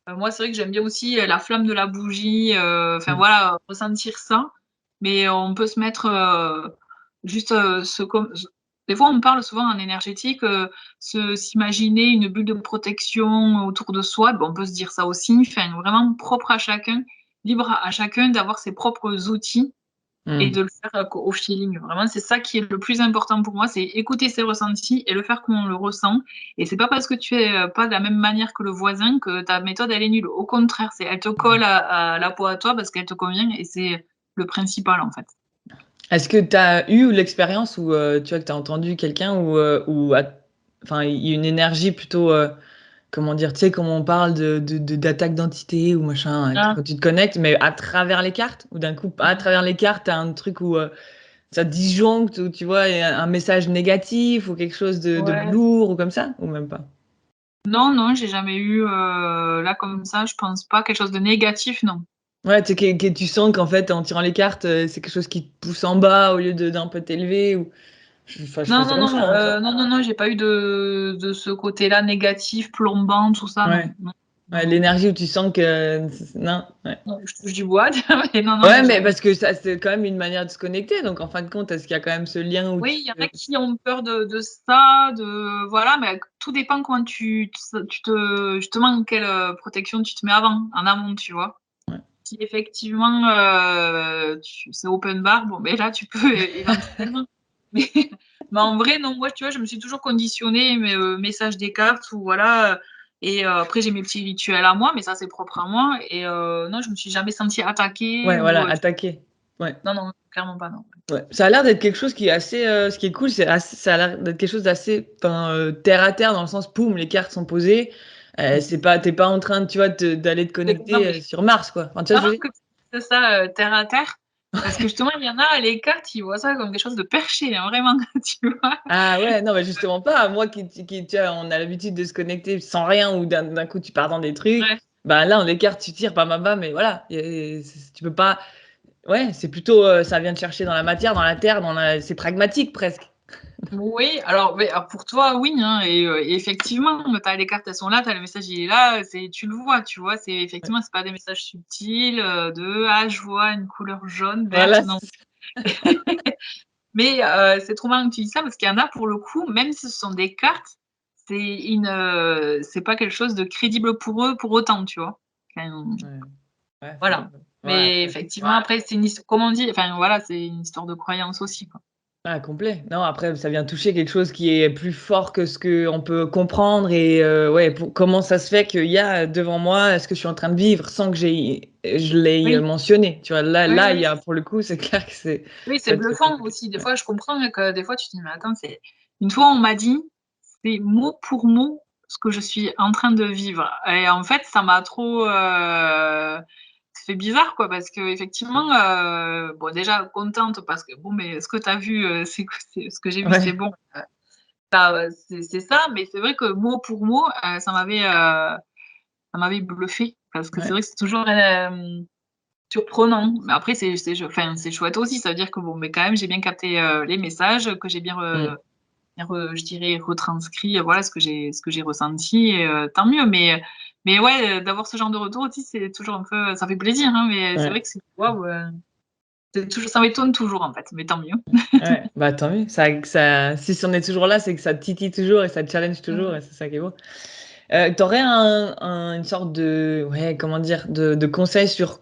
Moi, c'est vrai que j'aime bien aussi, la flamme de la bougie, enfin Mmh. voilà, ressentir ça. Mais on peut se mettre, juste, se com s des fois, on parle souvent en énergétique, s'imaginer une bulle de protection autour de soi, ben, on peut se dire ça aussi, enfin vraiment propre à chacun, libre à chacun d'avoir ses propres outils et Mmh. de le faire, au feeling. Vraiment, c'est ça qui est le plus important pour moi, c'est écouter ses ressentis et le faire comme on le ressent. Et c'est pas parce que tu es, pas de la même manière que le voisin que ta méthode, elle est nulle. Au contraire, elle te Ouais. colle à la peau à toi parce qu'elle te convient et c'est le principal, en fait. Est-ce que tu as eu l'expérience où, tu vois, que tu as entendu quelqu'un où enfin, il y a une énergie plutôt, comment dire? Tu sais, comment on parle d'attaque d'entité ou machin, Ah, quand tu te connectes, mais à travers les cartes? Ou d'un coup, à travers les cartes, tu as un truc où, ça disjoncte, ou tu vois, il y a un message négatif ou quelque chose de ouais. lourd ou comme ça? Ou même pas? Non, non, j'ai jamais eu, là, comme ça, je pense pas. Quelque chose de négatif, non. Ouais, tu sais, que tu sens qu'en fait, en tirant les cartes, c'est quelque chose qui te pousse en bas au lieu d'un peu t'élever, ou je Non, pense non, comme non, ça, hein, tu non, non, non, j'ai pas eu de ce côté-là négatif, plombant, tout ça, vois? non. Ouais. Non, non, Ouais, non. l'énergie où tu sens que non, ouais. Non, je touche du bois, mais non, non, Ouais, j'ai mais jamais. parce que ça, c'est quand même une manière de se connecter, donc en fin de compte, est-ce qu'il y a quand même ce lien où Oui, tu il y en a qui ont peur de ça, voilà, mais tout dépend comment tu te justement, quelle, protection tu te mets en amont, tu vois? ouais. Si effectivement, tu c'est open bar, bon, beh, là, tu peux éventuellement. Mais mais en vrai, non, moi, tu vois, je me suis toujours conditionnée mes, messages des cartes ou voilà, et après j'ai mes petits rituels à moi, mais ça, c'est propre à moi et non, je me suis jamais sentie attaquée Ouais, ou, voilà, attaquer. Ouais. non, non, clairement pas, non. Ouais, ça a l'air d'être quelque chose qui est assez, ce qui est cool, ça a l'air d'être quelque chose d'assez, enfin, terre à terre, dans le sens, poum, les cartes sont posées, c'est pas, tu es pas en train, tu vois, d'aller te C'est non, connecter, mais sur Mars, quoi. Enfin, tu vois ce que je marrant veux dire? que tu dises ça, terre à terre, parce que justement, il y en a, les cartes, ils voient ça comme quelque chose de perché, hein, vraiment, tu vois? Ah ouais, non, mais justement pas. Moi tu vois, on a l'habitude de se connecter sans rien, ou d'un coup tu pars dans des trucs, Ouais. bah, là, on les cartes, tu tires, bam, bam, bam, mais voilà, tu peux pas, ouais, c'est plutôt, ça vient de chercher dans la matière, dans la terre, c'est pragmatique presque. Oui, alors, mais alors pour toi, oui, hein, et effectivement, tu as les cartes, elles sont là, tu as le message, il est là, tu le vois, tu vois? C'est Ouais. effectivement, c'est pas des messages subtils, «Ah, je vois une couleur jaune, verte», Voilà, non. Mais c'est trop marrant que tu dis ça parce qu'il y en a, pour le coup, même si ce sont des cartes, c'est pas quelque chose de crédible pour eux pour autant, tu vois? Enfin, ouais, ouais, voilà. ouais, Mais effectivement, après, c'est une his comme on dit, enfin, voilà, c'est une histoire de croyance aussi, quoi. Ah complet. Non, après ça vient toucher quelque chose qui est plus fort que ce qu'on peut comprendre et ouais, pour comment ça se fait qu'il y a devant moi ce que je suis en train de vivre sans que je l'ai, Oui, mentionné, tu vois? oui, Là, il oui. y a pour le coup, c'est clair que c'est Oui, ça c'est peut être très bluffant aussi. Des ouais. fois, je comprends que des fois, tu te dis: «Mais attends, c'est» une fois, on m'a dit, c'est mot pour mot ce que je suis en train de vivre et en fait, ça m'a trop, fait bizarre, quoi, parce qu'effectivement, bon, déjà contente parce que bon, mais ce que tu as vu, c'est ce que j'ai vu, c'est Ouais. bon, c'est ça, mais c'est vrai que mot pour mot, ça m'avait bluffé parce que c'est Ouais. vrai que c'est toujours, surprenant, mais après c'est chouette aussi, ça veut dire que bon, mais quand même j'ai bien capté, les messages, que j'ai Mmh. bien je dirais retranscrit, voilà ce que j'ai ressenti et tant mieux, mais ouais, d'avoir ce genre de retour aussi, c'est toujours un peu ça fait plaisir, hein, mais c'est vrai Ouais. que c'est waouh, c'est toujours ça m'étonne toujours en fait, mais tant mieux. Ouais. Bah, tant mieux. Ça si c'en est toujours là, c'est que ça te titille toujours et ça te challenge toujours Mmh. et c'est ça qui est beau. Tu aurais une sorte de ouais, comment dire? De conseil sur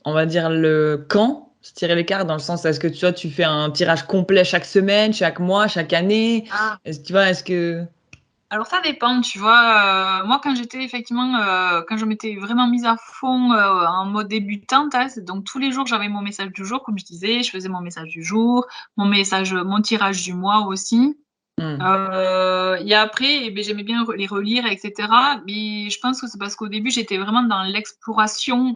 on va dire le quand se tirer les cartes, dans le sens, est-ce que tu vois, tu fais un tirage complet chaque semaine, chaque mois, chaque année? Ah. Est-ce tu vois, est-ce que Alors ça dépend, tu vois? Moi quand j'étais effectivement, quand je m'étais vraiment mise à fond, en mode débutante, hein, c'est donc tous les jours j'avais mon message du jour comme je disais, je faisais mon message du jour, mon tirage du mois aussi. mmh, Et après et beh, j'aimais bien les relire et cetera, mais je pense que c'est parce qu'au début j'étais vraiment dans l'exploration,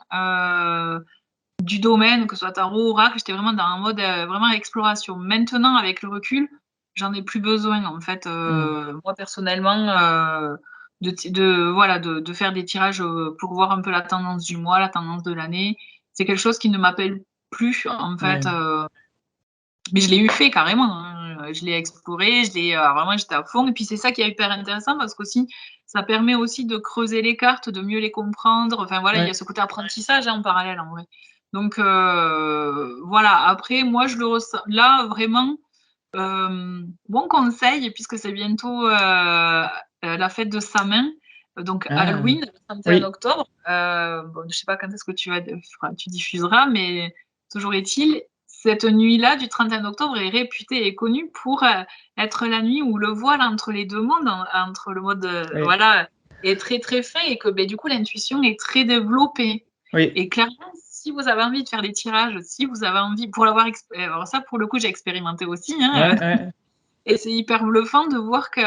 du domaine, que ce soit tarot, oracle, j'étais vraiment dans un mode, vraiment exploration. Maintenant, avec le recul, j'en ai plus besoin en fait, mmh, moi personnellement, de voilà, de faire des tirages, pour voir un peu la tendance du mois, la tendance de l'année. C'est quelque chose qui ne m'appelle plus en fait, ouais, mais je l'ai eu fait carrément, hein, je l'ai exploré, vraiment j'étais à fond et puis c'est ça qui est hyper intéressant parce qu'aussi, ça permet aussi de creuser les cartes, de mieux les comprendre. Enfin voilà, il y a ouais, ce côté apprentissage, hein, en parallèle en vrai. Donc voilà, après moi je le ressens là vraiment, mon conseil puisque c'est bientôt, la fête de sa main, donc ah, Halloween, le 31 oui, octobre, bon je sais pas quand est-ce que tu diffuseras, mais toujours est-il, cette nuit-là du 31 octobre est réputée et connue pour, être la nuit où le voile entre les 2 mondes, entre le mode, oui, voilà, est très, très fin et que, beh, du coup l'intuition est très développée oui, et clairement, si vous avez envie de faire des tirages, si vous avez envie pour l'avoir alors ça pour le coup j'ai expérimenté aussi, hein, ouais, ouais, et c'est hyper bluffant de voir que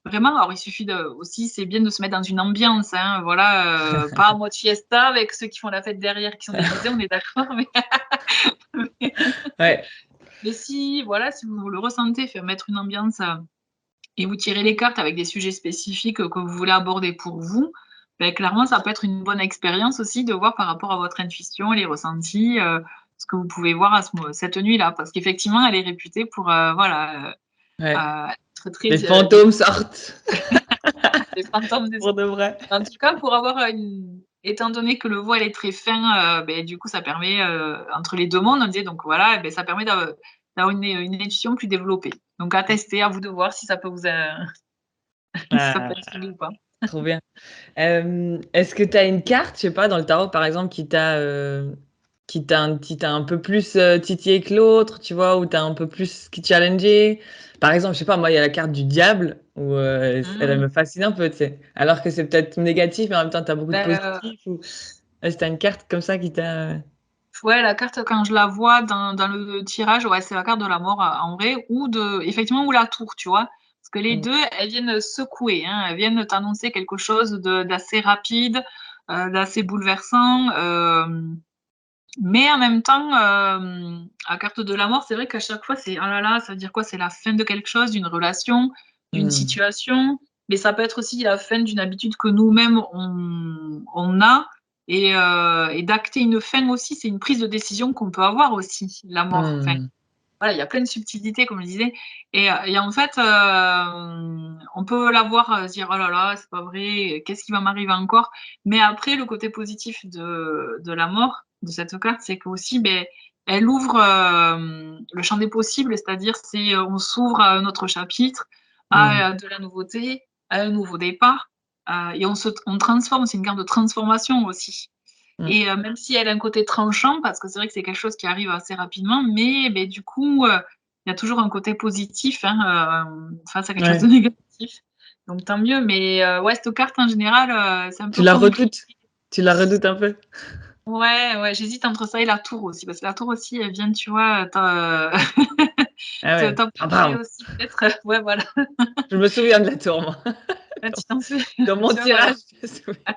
vraiment alors il suffit de aussi c'est bien de se mettre dans une ambiance, hein, voilà, pas en mode fiesta avec ceux qui font la fête derrière qui sont déguisés, on est d'accord, mais ouais, mais si, voilà, si vous le ressentez, faire mettre une ambiance, et vous tirez les cartes avec des sujets spécifiques, que vous voulez aborder pour vous, beh, clairement, ça peut être une bonne expérience aussi de voir par rapport à votre intuition et les ressentis, ce que vous pouvez voir à cette nuit-là. Parce qu'effectivement, elle est réputée pour, voilà, ouais. être très, Les fantômes sortent des fantômes des pour de vrai. en tout cas, pour avoir, une étant donné que le voile est très fin, beh, du coup, ça permet, entre les 2 mondes, on disait donc voilà, et beh, ça permet d'avoir une intuition plus développée. Donc à tester, à vous de voir si ça peut vous, si ça peut Ah, être ou pas. trop bien. Est-ce que tu as une carte, je sais pas, dans le tarot, par exemple, qui t'a un peu plus, titillé que l'autre, tu vois? Ou t'a un peu plus qui challengé? Par exemple, je sais pas, moi, il y a la carte du diable où, elle Mmh. me fascine un peu, tu sais? Alors que c'est peut-être négatif, mais en même temps, tu as beaucoup de Bah, positif ou est-ce que tu as une carte comme ça qui t'a ouais, la carte quand je la vois dans le tirage, ouais, c'est la carte de la mort, en vrai ou de effectivement ou la tour, tu vois? Parce que les mmh, 2 elles viennent secouer, hein, elles viennent t'annoncer quelque chose d'assez rapide, d'assez bouleversant, mais en même temps, la carte de la mort, c'est vrai qu'à chaque fois, c'est: «Oh là là, ça veut dire quoi?» C'est la fin de quelque chose, d'une relation, d'une mmh, situation, mais ça peut être aussi la fin d'une habitude que nous-mêmes on a et d'acter une fin aussi, c'est une prise de décision qu'on peut avoir aussi, la mort. Enfin, mmh, voilà, il y a plein de subtilités comme je disais et en fait, on peut la voir, se dire: «Oh là là, c'est pas vrai, qu'est-ce qui va m'arriver encore?» mais après le côté positif de la mort, de cette carte, c'est qu'aussi, beh, elle ouvre, le champ des possibles, c'est-à-dire on s'ouvre à un autre chapitre, mmh, à, de la nouveauté, à un nouveau départ, et on transforme, c'est une carte de transformation aussi. mmh, Et même si elle a un côté tranchant, parce que c'est vrai que c'est quelque chose qui arrive assez rapidement, mais beh, du coup, il y a toujours un côté positif face à quelque chose Ouais. de négatif. Donc tant mieux, mais ouais, cette carte en général, c'est un Tu peu la compliqué. redoutes? Tu la redoutes un peu? Ouais, ouais, j'hésite entre ça et la tour aussi, parce que la tour aussi, elle vient, tu vois, Ah ouais. Pam t'empiéter pam. aussi peut-être. Ouais, voilà. Je me souviens de la tour, moi. Là, tu t'en souviens, Dans mon tu vois, voilà. tirage, je me souviens.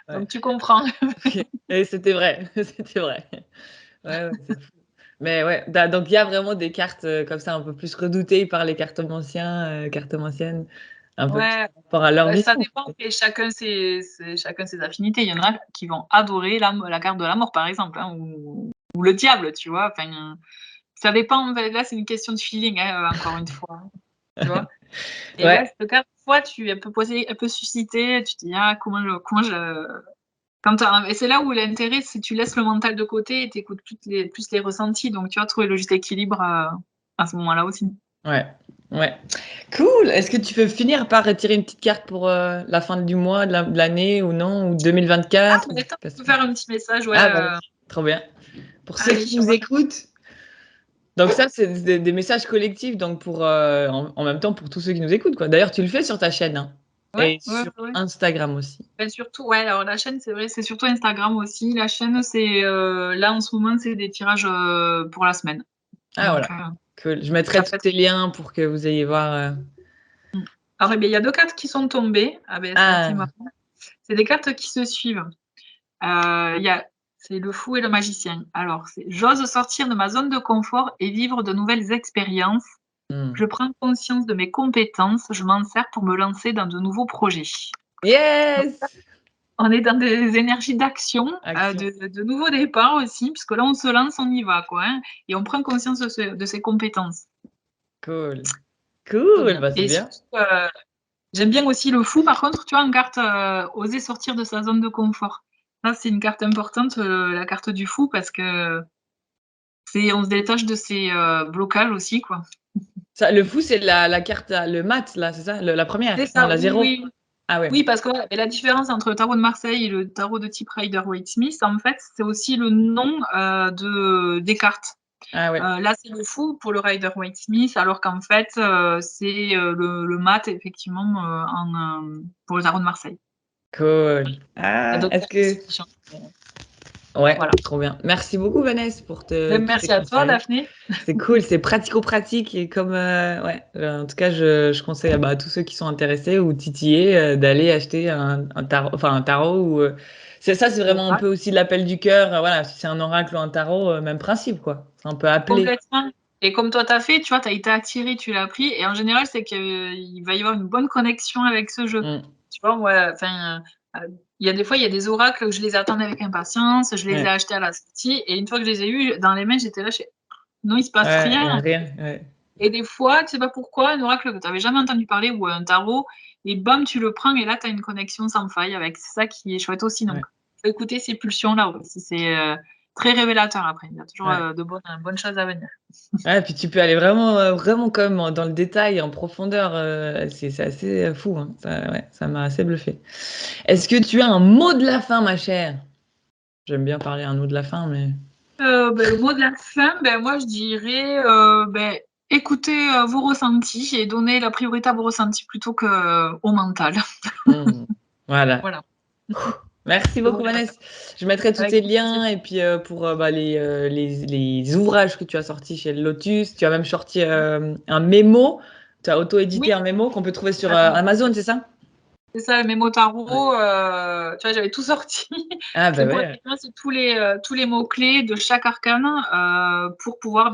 Ouais. Donc tu comprends. OK. Et c'était vrai, c'était vrai. Ouais, ouais, c'est fou. Mais ouais, donc il y a vraiment des cartes, comme ça un peu plus redoutées par les cartomanciens, cartomanciennes, un peu plus Ouais, par rapport à leur bah, ça mission. dépend et chacun ses affinités. Il y en a qui vont adorer la carte de la mort, par exemple, ou le diable, tu vois? Enfin, ça dépend, là, c'est une question de feeling, encore une fois, tu vois? Et ouais, Ouais, cette carte, fois, elle peut susciter, tu te dis: «Ah, comment je» quand tu et c'est là où l'intérêt, c'est tu laisses le mental de côté et tu écoutes plus les ressentis, donc tu vas trouver le juste équilibre, à ce moment-là aussi. ouais, ouais. Cool! Est-ce que tu peux finir par retirer une petite carte pour, la fin du mois, de l'année ou non? Ou Ah, 2024 ou mais attends, parce je peux que faire un petit message, ouais, ah bah, vas-y, trop bien. Pour ceux allez, qui nous moi écoutent, donc ça, c'est des messages collectifs, donc pour, en même temps pour tous ceux qui nous écoutent, quoi. D'ailleurs, tu le fais sur ta chaîne, hein? ouais, Et ouais, sur ouais. Instagram aussi? Bah, surtout, ouais, alors la chaîne, c'est vrai, c'est surtout Instagram aussi. La chaîne, là, en ce moment, c'est des tirages, pour la semaine. Ah Donc, voilà, cool. Je ça mettrai tous peut être tes liens pour que vous ayez voir, mmh. Alors, eh beh, il y a 2 cartes qui sont tombées. Ah beh, c'est assez marrant. ah! C'est des cartes qui se suivent. Il y a c'est le fou et le magicien. Alors, c'est: «J'ose sortir de ma zone de confort et vivre de nouvelles expériences. Mmh. Je prends conscience de mes compétences, je m'en sers pour me lancer dans de nouveaux projets». Donc Yes! on est dans des énergies d'action, Action. de nouveaux départs aussi, puisque là, on se lance, on y va, quoi, et on prend conscience de ses compétences. Cool. Plutôt Cool, bien bah, c'est et bien. surtout, j'aime bien aussi le fou, par contre, tu vois, en carte, oser sortir de sa zone de confort. Ça, c'est une carte importante, la carte du fou, parce que on se détache de ses, blocages aussi, quoi. Ça, le fou, c'est la carte à le mat là, c'est ça? Le la C'est première. Non, ça, la oui, 0. oui. Ah ouais. Oui, parce que ouais, et la différence entre le tarot de Marseille et le tarot de type Rider-Waite-Smith, en fait, c'est aussi le nom, des cartes. Ah ouais. Là, c'est le fou pour le Rider-Waite-Smith, alors qu'en fait, c'est, le mat effectivement, pour le tarot de Marseille. Cool. Il y a Ah, d'autres est-ce cartes aussi que qui changent, mais ouais, voilà. trop bien. Merci beaucoup Vanessa pour Ben, tous tes merci à toi, conseils. Daphné. C'est cool, c'est pratico-pratique et comme, ouais, en tout cas, je conseille, bah, à tous ceux qui sont intéressés ou titillés, d'aller acheter un tarot, enfin un tarot ou, c'est vraiment un Oracle. peu aussi l'appel du cœur, voilà, si c'est un oracle ou un tarot, même principe, quoi. C'est un peu appeler. Complètement, et comme toi, tu as fait, tu vois, tu as été attiré, tu l'as pris, et en général, c'est qu'il va y avoir une bonne connexion avec ce jeu. Mmh, Tu vois, moi, enfin, il y a des fois, il y a des oracles, je les attendais avec impatience, je les ai ouais, achetés à la sortie, et une fois que je les ai eus dans les mains, j'étais là, je fais: «Non, il se passe ouais, il y a rien». rien, ouais. Et des fois, tu sais pas pourquoi, un oracle que tu avais jamais entendu parler ou un tarot, et bam, tu le prends et là, tu as une connexion sans faille avec. C'est ça qui est chouette aussi, donc Ouais, faut écouter ces pulsions-là aussi. C'est, très révélateur après. Il y a toujours, ouais. de bonnes choses à venir. Ouais, puis tu peux aller vraiment, vraiment quand même dans le détail, en profondeur, c'est assez, fou, hein. Ça, ouais, ça m'a assez bluffé. Est-ce que tu as un mot de la fin, ma chère? J'aime bien parler un mot de la fin, mais Le mot de la fin, moi, je dirais, écoutez, vos ressentis et donnez la priorité à vos ressentis plutôt qu'au mental. mmh, voilà. Voilà, Merci le mot beaucoup de la fin. Vanessa. Je mettrai tous Avec tes grand plaisir. liens et puis, pour, bah, les ouvrages que tu as sortis chez Lotus. Tu as même sorti, un mémo. Tu as Oui, auto-édité un mémo qu'on peut trouver sur, attends, Amazon, c'est ça? c'est ça, mes mots Ouais. tarot, tu vois, j'avais tout sorti. Ah bah, C'est pour ouais. effectivement, c'est tous les mots-clés de chaque arcane, pour pouvoir,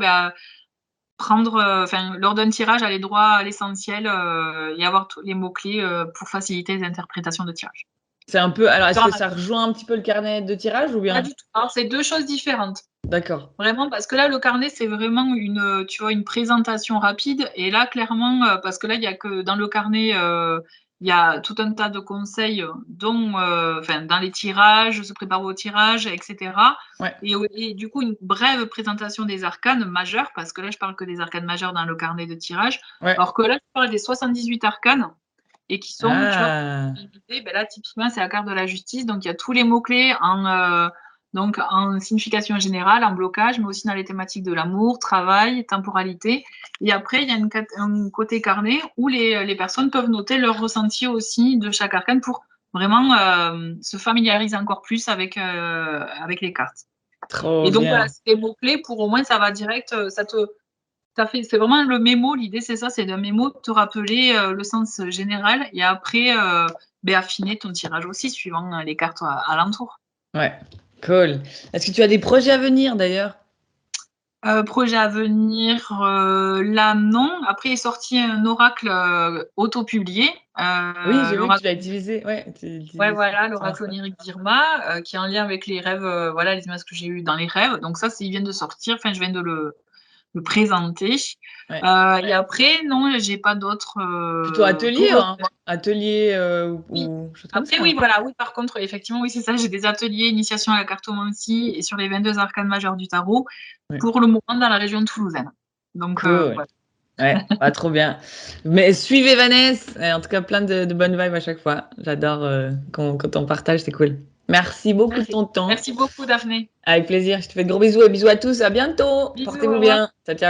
prendre, enfin, lors d'un tirage, aller droit à l'essentiel, et avoir tous les mots-clés, pour faciliter les interprétations de tirage. C'est un peu alors est-ce Sur que ça Amazon. rejoint un petit peu le carnet de tirage ou Pas bien? du tout. Alors c'est 2 choses différentes. D'accord. Vraiment, parce que là, le carnet, c'est vraiment tu vois, une présentation rapide, et là, clairement, parce que là, il y a que dans le carnet, il y a tout un tas de conseils, dont, enfin, dans les tirages, se préparer au tirage, et cetera, Ouais, et du coup, une brève présentation des arcanes majeurs, parce que là, je parle que des arcanes majeurs dans le carnet de tirage, ouais. alors que là, je parle des 78 arcanes, et qui sont, tu vois, Ah! divisés, là, typiquement, c'est la carte de la justice, donc il y a tous les mots-clés en, Donc, en signification générale, en blocage, mais aussi dans les thématiques de l'amour, travail, temporalité. Et après, il y a un côté carnet où les personnes peuvent noter leur ressenti aussi de chaque arcane pour vraiment se familiariser encore plus avec les cartes. Trop Et donc, bien. voilà, c'est des mots-clés pour au moins, ça va direct, c'est vraiment le mémo. L'idée, c'est ça, c'est d'un mémo, te rappeler le sens général et après, affiner ton tirage aussi suivant les cartes alentour. Ouais, cool. Est-ce que tu as des projets à venir d'ailleurs? Projet à venir, là, non. Après est sorti un oracle, auto-publié, Oui, j'ai vu que tu l'oracle l'as utilisé. Ouais, tu ouais, utilises ça voilà, sur l'oracle Insta. onirique d'Irma, qui est en lien avec les rêves, voilà, les images que j'ai eues dans les rêves. Donc ça, il vient de sortir, enfin, je viens de le présenter. Ouais. Et après, non, j'ai pas d'autres, Plutôt pour atelier, le hein? Atelier, oui. ou choses comme Après, ça, oui, hein? voilà, oui, par contre, effectivement, oui, c'est ça, j'ai des ateliers initiation à la cartomancie et sur les 22 arcanes majeures du tarot, Ouais. pour le moment dans la région toulousaine. Donc, Cool. voilà. Ouais, bah, trop bien. Mais suivez Vanessa. Et en tout cas, plein de bonnes vibes à chaque fois. J'adore quand on partage, c'est cool. Merci beaucoup de Merci. ton temps. Merci beaucoup, Daphné. Avec plaisir. Je te fais de gros bisous et bisous à tous. À bientôt. Bisous, au Portez-vous revoir. bien. Ciao, ciao.